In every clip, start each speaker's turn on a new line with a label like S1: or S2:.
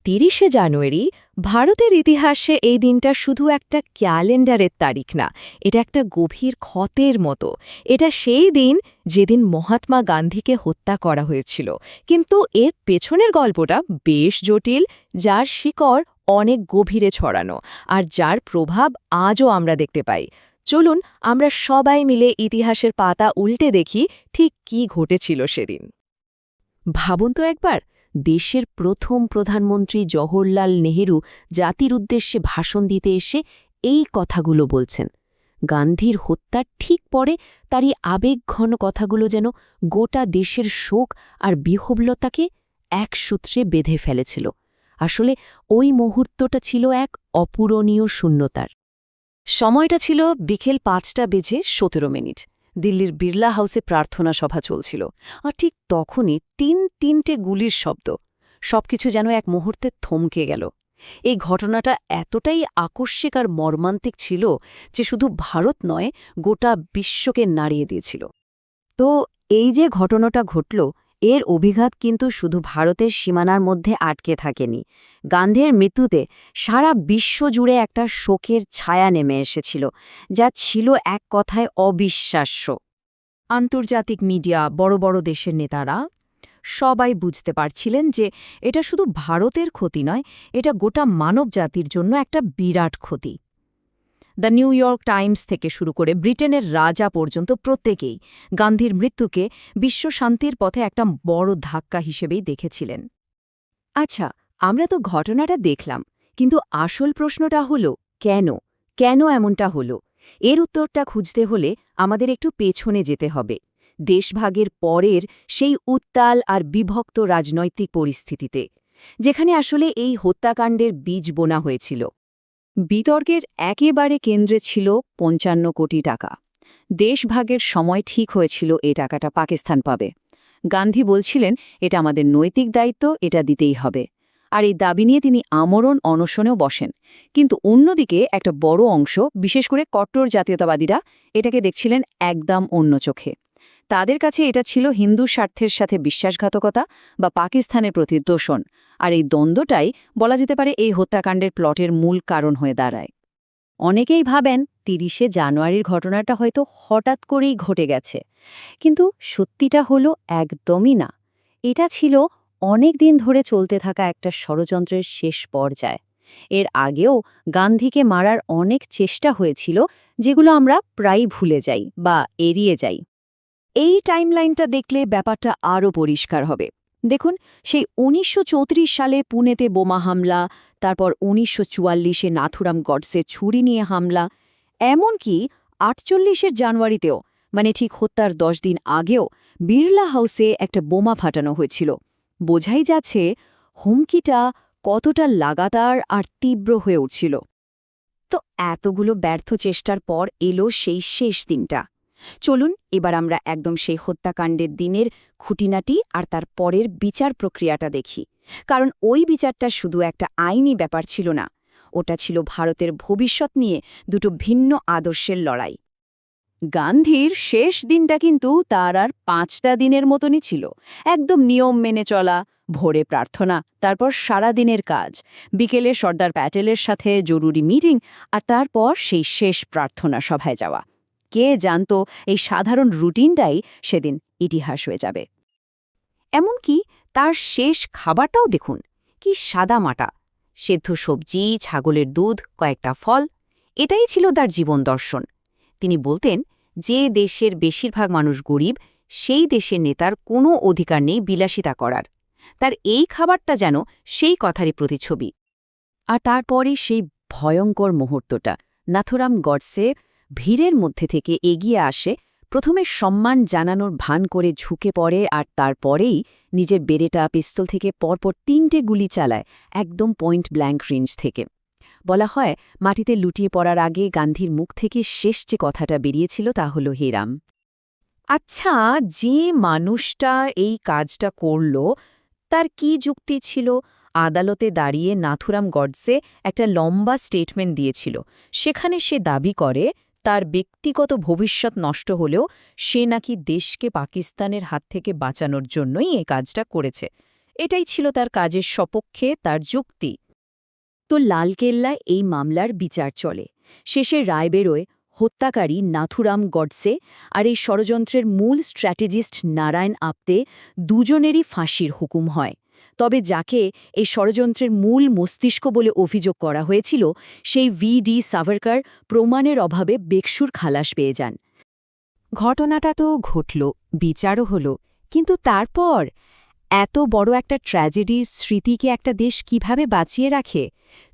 S1: ৩০শে জানুয়ারি ভারতের ইতিহাসে এই দিনটা শুধু একটা ক্যালেন্ডারের তারিখ না, এটা একটা গভীর ক্ষতের মতো। এটা সেই দিন যেদিন মহাত্মা গান্ধীকে হত্যা করা হয়েছিল, কিন্তু এর পেছনের গল্পটা বেশ জটিল, যার শিকড় অনেক গভীরে ছড়ানো আর যার প্রভাব আজও আমরা দেখতে পাই। চলুন আমরা সবাই মিলে ইতিহাসের পাতা উল্টে দেখি ঠিক কী ঘটেছিল সেদিন। ভাবুন তো একবার, দেশের প্রথম প্রধানমন্ত্রী জওহরলাল নেহেরু জাতির উদ্দেশ্যে ভাষণ দিতে এসে এই কথাগুলো বলছেন। গান্ধীর হত্যার ঠিক পরে তারই আবেগঘন কথাগুলো যেন গোটা দেশের শোক আর বিহ্বলতাকে এক সূত্রে বেঁধে ফেলেছিল। আসলে ওই মুহূর্তটা ছিল এক অপূরণীয় শূন্যতার। সময়টা ছিল বিকেল ৫:১৭। দিল্লির বিড়লা হাউসে প্রার্থনা সভা চলছিল, আর ঠিক তখনই তিনটে গুলির শব্দ। সবকিছু যেন এক মুহূর্তে থমকে গেল। এই ঘটনাটা এতটাই আকস্মিক আর মর্মান্তিক ছিল যে শুধু ভারত নয়, গোটা বিশ্বকে নাড়িয়ে দিয়েছিল। তো এই যে ঘটনাটা ঘটল, এর অভিঘাত কিন্তু শুধু ভারতের সীমানার মধ্যে আটকে থাকেনি। গান্ধীর মৃত্যুতে সারা বিশ্ব জুড়ে একটা শোকের ছায়া নেমে এসেছিল, যা ছিল এক কথায় অবিশ্বাস্য। আন্তর্জাতিক মিডিয়া, বড় বড় দেশের নেতারা সবাই বুঝতে পারছিলেন যে এটা শুধু ভারতের ক্ষতি নয়, এটা গোটা মানবজাতির জন্য একটা বিরাট ক্ষতি। দ্য নিউ ইয়র্ক টাইমস থেকে শুরু করে ব্রিটেনের রাজা পর্যন্ত প্রত্যেকেই গান্ধীর মৃত্যুকে বিশ্ব শান্তির পথে একটা বড় ধাক্কা হিসেবেই দেখেছিলেন। আচ্ছা, আমরা তো ঘটনাটা দেখলাম, কিন্তু আসল প্রশ্নটা হলো কেন এমনটা হলো? এর উত্তরটা খুঁজতে হলে আমাদের একটু পেছনে যেতে হবে, দেশভাগের পরের সেই উত্তাল আর বিভক্ত রাজনৈতিক পরিস্থিতিতে, যেখানে আসলে এই হত্যাকাণ্ডের বীজ বোনা হয়েছিল। বিতর্কের একেবারে কেন্দ্রে ছিল ৫৫ কোটি টাকা। দেশভাগের সময় ঠিক হয়েছিল এই টাকাটা পাকিস্তান পাবে। গান্ধী বলছিলেন, এটা আমাদের নৈতিক দায়িত্ব, এটা দিতেই হবে। আর এই দাবি নিয়ে তিনি আমরণ অনশনেও বসেন। কিন্তু অন্যদিকে একটা বড় অংশ, বিশেষ করে কট্টর জাতীয়তাবাদীরা, এটাকে দেখছিলেন একদম অন্য চোখে। তাদের কাছে এটা ছিল হিন্দু স্বার্থের সাথে বিশ্বাসঘাতকতা বা পাকিস্তানের প্রতি দোষণ। আর এই দ্বন্দ্বটাই বলা যেতে পারে এই হত্যাকাণ্ডের প্লটের মূল কারণ হয়ে দাঁড়ায়। অনেকেই ভাবেন ৩০শে জানুয়ারির ঘটনাটা হয়তো হঠাৎ করেই ঘটে গেছে, কিন্তু সত্যিটা হলো একদমই না। এটা ছিল অনেক দিন ধরে চলতে থাকা একটা ষড়যন্ত্রের শেষ পর্যায়। এর আগেও গান্ধীকে মারার অনেক চেষ্টা হয়েছিল, যেগুলো আমরা প্রায়ই ভুলে যাই বা এড়িয়ে যাই। এই টাইমলাইনটা দেখলে ব্যাপারটা আরও পরিষ্কার হবে। দেখুন, সেই ১৯৩৪ সালে পুনেতে বোমা হামলা, তারপর ১৯৪৪-এ নাথুরাম গডসে ছুরি নিয়ে হামলা, এমনকি ৪৮-এর জানুয়ারিতেও, মানে ঠিক হত্যার ১০ দিন আগেও, বিড়লা হাউসে একটা বোমা ফাটানো হয়েছিল। বোঝাই যাচ্ছে হুমকিটা কতটা লাগাতার আর তীব্র হয়ে উঠছিল। তো এতগুলো ব্যর্থ চেষ্টার পর এলো সেই শেষ দিনটা। চলুন এবার আমরা একদম সেই হত্যাকাণ্ডের দিনের খুঁটিনাটি আর তার পরের বিচার প্রক্রিয়াটা দেখি। কারণ ওই বিচারটা শুধু একটা আইনি ব্যাপার ছিল না, ওটা ছিল ভারতের ভবিষ্যৎ নিয়ে দুটো ভিন্ন আদর্শের লড়াই। গান্ধীর শেষ দিনটা কিন্তু তার আর ৫টা দিনের মতনই ছিল। একদম নিয়ম মেনে চলা, ভোরে প্রার্থনা, তারপর সারা দিনের কাজ, বিকেলে সর্দার প্যাটেলের সাথে জরুরি মিটিং, আর তারপর সেই শেষ প্রার্থনা সভায় যাওয়া। কে জানত এই সাধারণ রুটিনটাই সেদিন ইতিহাস হয়ে যাবে। এমনকি তার শেষ খাবারটাও দেখুন, কি সাদামাটা, সেদ্ধ সবজি, ছাগলের দুধ, কয়েকটা ফল, এটাই ছিল তার জীবন দর্শন। তিনি বলতেন, যে দেশের বেশিরভাগ মানুষ গরিব, সেই দেশের নেতার কোনো অধিকার নেই বিলাসিতা করার। তার এই খাবারটা যেন সেই কথারই প্রতিছবি। আর তারপরে সেই ভয়ঙ্কর মুহূর্তটা, নাথুরাম গডসে ভিড়ের মধ্যে থেকে এগিয়ে আসে, প্রথমে সম্মান জানানোর ভান করে ঝুঁকে পড়ে, আর তারপরেই নিজের বেরেটা পিস্তল থেকে পরপর ৩টে গুলি চালায়, একদম পয়েন্ট ব্ল্যাঙ্ক রেঞ্জ থেকে। বলা হয়, মাটিতে লুটিয়ে পড়ার আগে গান্ধীর মুখ থেকে শেষ যে কথাটা বেরিয়েছিল তা হল, হে রাম। আচ্ছা, যে মানুষটা এই কাজটা করল, তার কি যুক্তি ছিল? আদালতে দাঁড়িয়ে নাথুরাম গডসে একটা লম্বা স্টেটমেন্ট দিয়েছিল। সেখানে সে দাবি করে তার ব্যক্তিগত ভবিষ্যৎ নষ্ট হলেও সে নাকি দেশকে পাকিস্তানের হাত থেকে বাঁচানোর জন্যই এই কাজটা করেছে।
S2: এটাই ছিল তার কাজের সপক্ষে তার যুক্তি। তো লালকেল্লায় এই মামলার বিচার চলে। শেষে রায় বেরোয় হত্যাকারী নাথুরাম গডসে আর এই ষড়যন্ত্রের মূল স্ট্র্যাটেজিস্ট নারায়ণ আপ্তে দুজনেরই ফাঁসির হুকুম হয়। তবে যাকে এই ষড়যন্ত্রের মূল মস্তিষ্ক বলে অভিযোগ করা হয়েছিল, সেই ভি.ডি. সাভারকর প্রমাণের অভাবে বেকসুর খালাস পেয়ে যান।
S1: ঘটনাটা তো ঘটল, বিচারও হলো, কিন্তু তারপর এত বড় একটা ট্র্যাজেডির স্মৃতিকে একটা দেশ কিভাবে বাঁচিয়ে রাখে?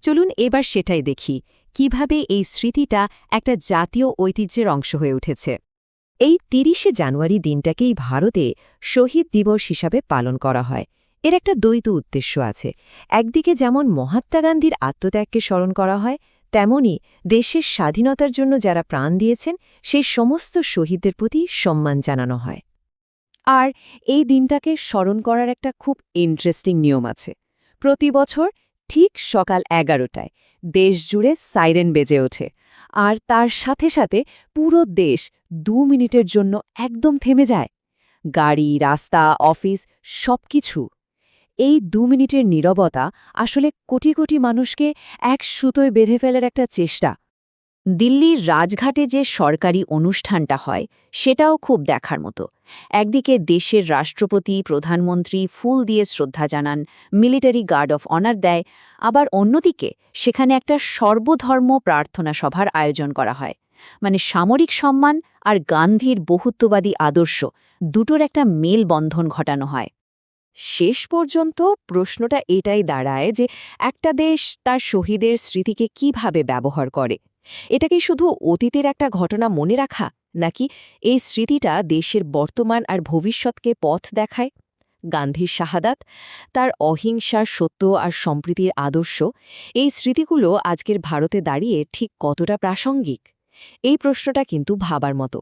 S1: চলুন এবার সেটাই দেখি, কিভাবে এই স্মৃতিটা একটা জাতীয় ঐতিহ্যের অংশ হয়ে উঠেছে।
S3: এই ৩০শে জানুয়ারি দিনটাকেই ভারতে শহীদ দিবস হিসাবে পালন করা হয়। এর একটা দ্বৈত উদ্দেশ্য আছে। একদিকে যেমন মহাত্মা গান্ধীর আত্মত্যাগকে স্মরণ করা হয়, তেমনি দেশের স্বাধীনতার জন্য যারা প্রাণ দিয়েছেন সেই সমস্ত শহীদদের প্রতি সম্মান জানানো হয়।
S2: আর এই দিনটাকে স্মরণ করার একটা খুব ইন্টারেস্টিং নিয়ম আছে। প্রতি বছর ঠিক সকাল 11টায় দেশজুড়ে সাইরেন বেজে ওঠে, আর তার সাথে সাথে পুরো দেশ 2 মিনিটের জন্য একদম থেমে যায়। গাড়ি, রাস্তা, অফিস সবকিছু। এই 2 মিনিটের নীরবতা আসলে কোটি কোটি মানুষকে এক সুতোয় বেঁধে ফেলার একটা চেষ্টা।
S1: দিল্লির রাজঘাটে যে সরকারি অনুষ্ঠানটা হয় সেটাও খুব দেখার মতো। একদিকে দেশের রাষ্ট্রপতি, প্রধানমন্ত্রী ফুল দিয়ে শ্রদ্ধা জানান, মিলিটারি গার্ড অফ অনার দেয়, আবার অন্যদিকে সেখানে একটা সর্বধর্ম প্রার্থনা সভার আয়োজন করা হয়। মানে সামরিক সম্মান আর গান্ধীর বহুত্ববাদী আদর্শ দুটোর একটা মেলবন্ধন ঘটানো হয়।
S2: শেষ পর্যন্ত প্রশ্নটা এটাই দাঁড়ায় যে একটা দেশ তার শহীদের স্মৃতিকে কিভাবে ব্যবহার করে। এটা কি শুধু অতীতের একটা ঘটনা মনে রাখা, নাকি এই স্মৃতিটা দেশের বর্তমান আর ভবিষ্যৎকে পথ দেখায়? গান্ধীর শাহাদাত, তার অহিংসার সত্য আর সম্প্রীতির আদর্শ, এই স্মৃতিগুলো আজকের ভারতে দাঁড়িয়ে ঠিক কতটা প্রাসঙ্গিক? এই প্রশ্নটা কিন্তু ভাবার মতো।